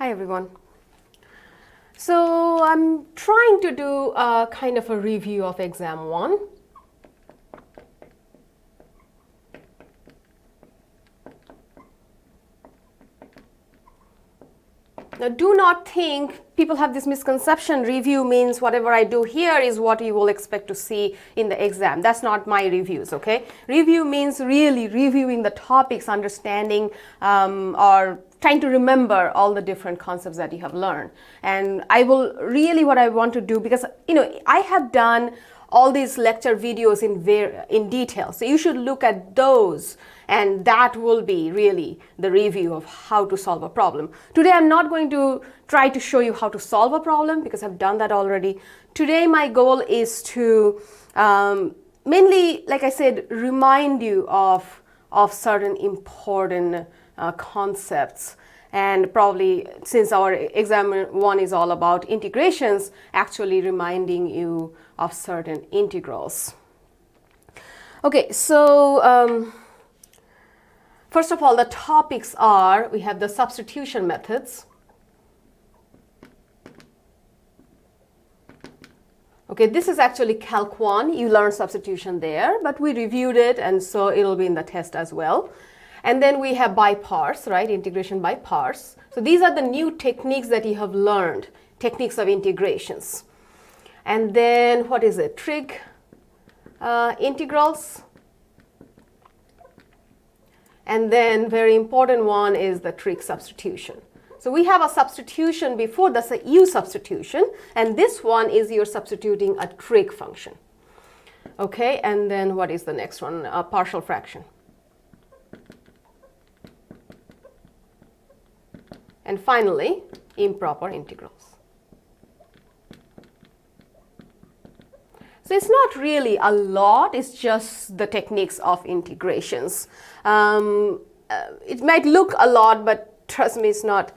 Hi everyone. So I'm trying to do a kind of a review of exam 1. Now do not think, people have this misconception, review means whatever I do here is what you will expect to see in the exam. That's not my reviews, okay? Review means really reviewing the topics, understanding or trying to remember all the different concepts that you have learned. And I will really, what I want to do, because I have done all these lecture videos in detail. So you should look at those, and that will be really the review of how to solve a problem. Today I'm not going to try to show you how to solve a problem because I've done that already. Today my goal is to mainly, like I said, remind you of certain important concepts. And probably, since our exam 1 is all about integrations, actually reminding you of certain integrals. Okay, so first of all, the topics are, we have the substitution methods. Okay, this is actually Calc 1. You learned substitution there, but we reviewed it, and so it'll be in the test as well. And then we have by parts, right? Integration by parts. So these are the new techniques that you have learned, techniques of integrations. And then what is it? Trig integrals. And then very important one is the trig substitution. So we have a substitution before, that's a U substitution. And this one is you're substituting a trig function. Okay, and then what is the next one? A partial fraction. And finally, improper integrals. So it's not really a lot, it's just the techniques of integrations. It might look a lot, but trust me, it's not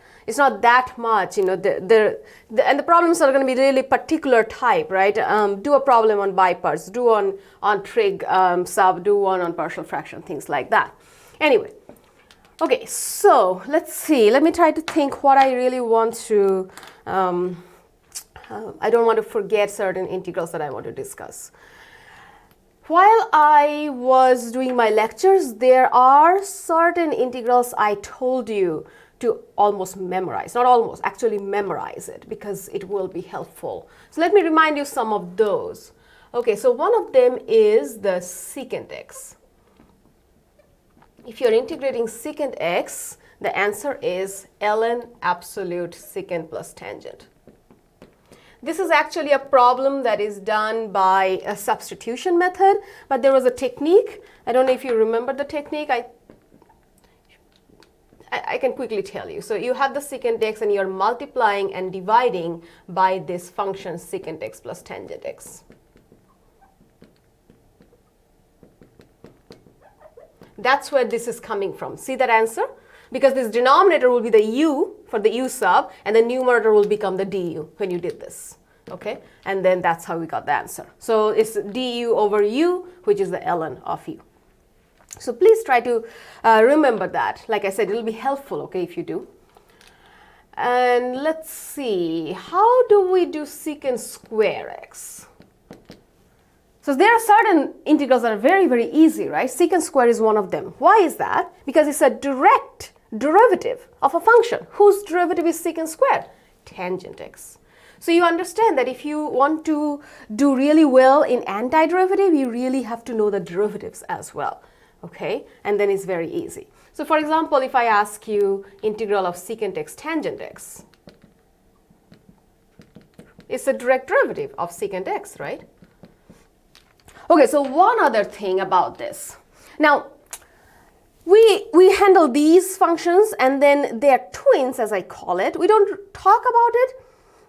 that much. And the problems are going to be really particular type, right? Do a problem on biparts, do on trig sub, do one on partial fraction, things like that. Anyway. Okay, so let's see. Let me try to think what I really want to, I don't want to forget certain integrals that I want to discuss. While I was doing my lectures, there are certain integrals I told you to almost memorize. Not almost, actually memorize it because it will be helpful. So let me remind you some of those. Okay, so one of them is the secant x. If you're integrating secant x, the answer is ln absolute secant plus tangent. This is actually a problem that is done by a substitution method, but there was a technique. I don't know if you remember the technique. I can quickly tell you. So you have the secant x and you're multiplying and dividing by this function secant x plus tangent x. That's where this is coming from. See that answer? Because this denominator will be the u for the u sub, and the numerator will become the du when you did this. Okay? And then that's how we got the answer. So it's du over u, which is the ln of u. So please try to remember that. Like I said, it'll be helpful, okay, if you do. And let's see, how do we do secant square x? So there are certain integrals that are very, very easy, right? Secant square is one of them. Why is that? Because it's a direct derivative of a function. Whose derivative is secant square? Tangent x. So you understand that if you want to do really well in antiderivative, you really have to know the derivatives as well, okay? And then it's very easy. So for example, if I ask you integral of secant x tangent x, it's a direct derivative of secant x, right? Okay, so one other thing about this. Now, we handle these functions and then they're twins, as I call it. We don't talk about it,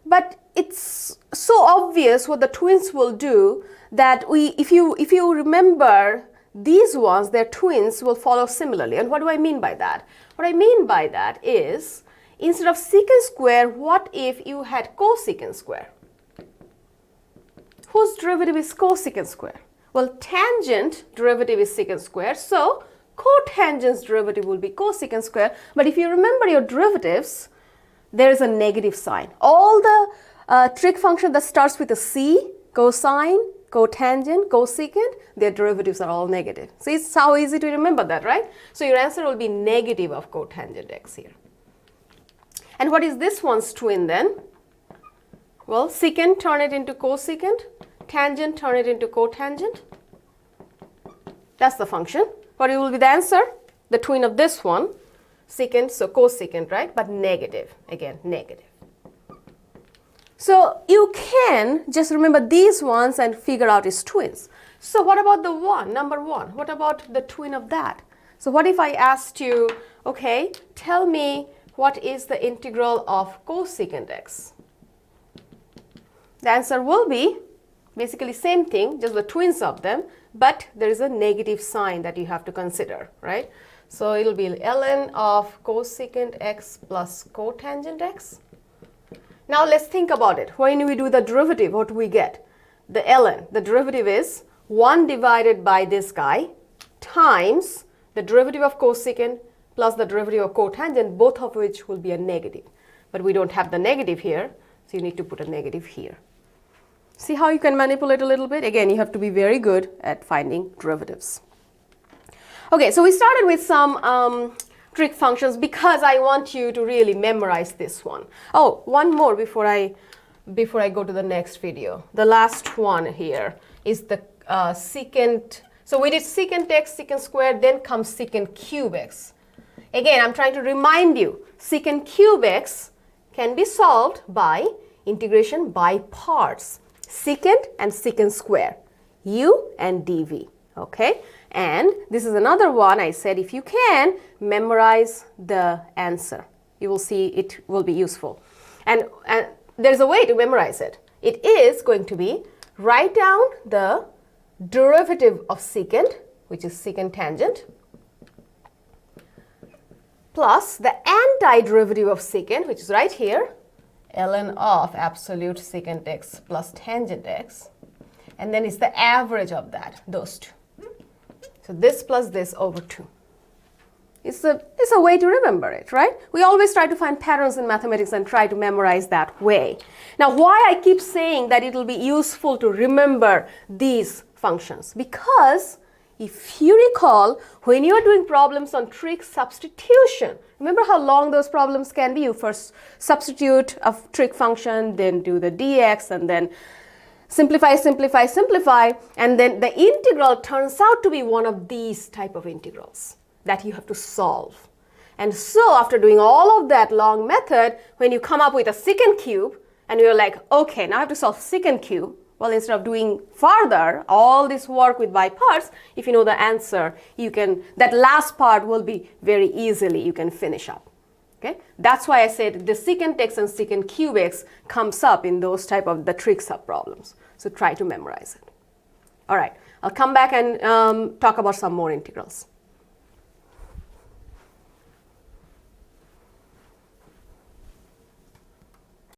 but it's so obvious what the twins will do that if you remember these ones, their twins will follow similarly. And what do I mean by that? What I mean by that is, instead of secant square, what if you had cosecant square? Whose derivative is cosecant square? Well, tangent derivative is secant square, so cotangent's derivative will be cosecant square. But if you remember your derivatives, there is a negative sign. All the trig function that starts with a c, cosine, cotangent, cosecant, their derivatives are all negative. See, it's how easy to remember that, right? So your answer will be negative of cotangent x here. And what is this one's twin then? Well, secant, turn it into cosecant, tangent, turn it into cotangent. That's the function. What will be the answer? The twin of this one, secant, so cosecant, right? But negative, again, negative. So you can just remember these ones and figure out its twins. So what about the one, number one? What about the twin of that? So what if I asked you, okay, tell me what is the integral of cosecant x? The answer will be basically same thing, just the twins of them, but there is a negative sign that you have to consider, right? So it'll be ln of cosecant x plus cotangent x. Now let's think about it. When we do the derivative, what do we get? The ln, the derivative is 1 divided by this guy times the derivative of cosecant plus the derivative of cotangent, both of which will be a negative. But we don't have the negative here, so you need to put a negative here. See how you can manipulate a little bit? Again, you have to be very good at finding derivatives. Okay, so we started with some trig functions because I want you to really memorize this one. Oh, one more before I go to the next video. The last one here is the secant. So we did secant x, secant squared, then comes secant cube x. Again, I'm trying to remind you, secant cube x can be solved by integration by parts. Secant and secant square, u and dv, okay? And this is another one I said if you can memorize the answer, you will see it will be useful. And there's a way to memorize it. It is going to be write down the derivative of secant, which is secant tangent, plus the antiderivative of secant, which is right here, ln of absolute secant x plus tangent x, and then it's the average of that, those two. So this plus this over 2. It's a way to remember it, right? We always try to find patterns in mathematics and try to memorize that way. Now, why I keep saying that it will be useful to remember these functions? Because if you recall, when you are doing problems on trig substitution, remember how long those problems can be? You first substitute a trig function, then do the dx, and then simplify, simplify, simplify, and then the integral turns out to be one of these type of integrals that you have to solve. And so after doing all of that long method, when you come up with a secant cube, and you're like, okay, now I have to solve secant cube, well, instead of doing further all this work with by parts, if you know the answer, you can, that last part will be very easily, you can finish up. Okay? That's why I said the secant x and secant cube x comes up in those type of the trig sub problems. So try to memorize it. All right, I'll come back and talk about some more integrals.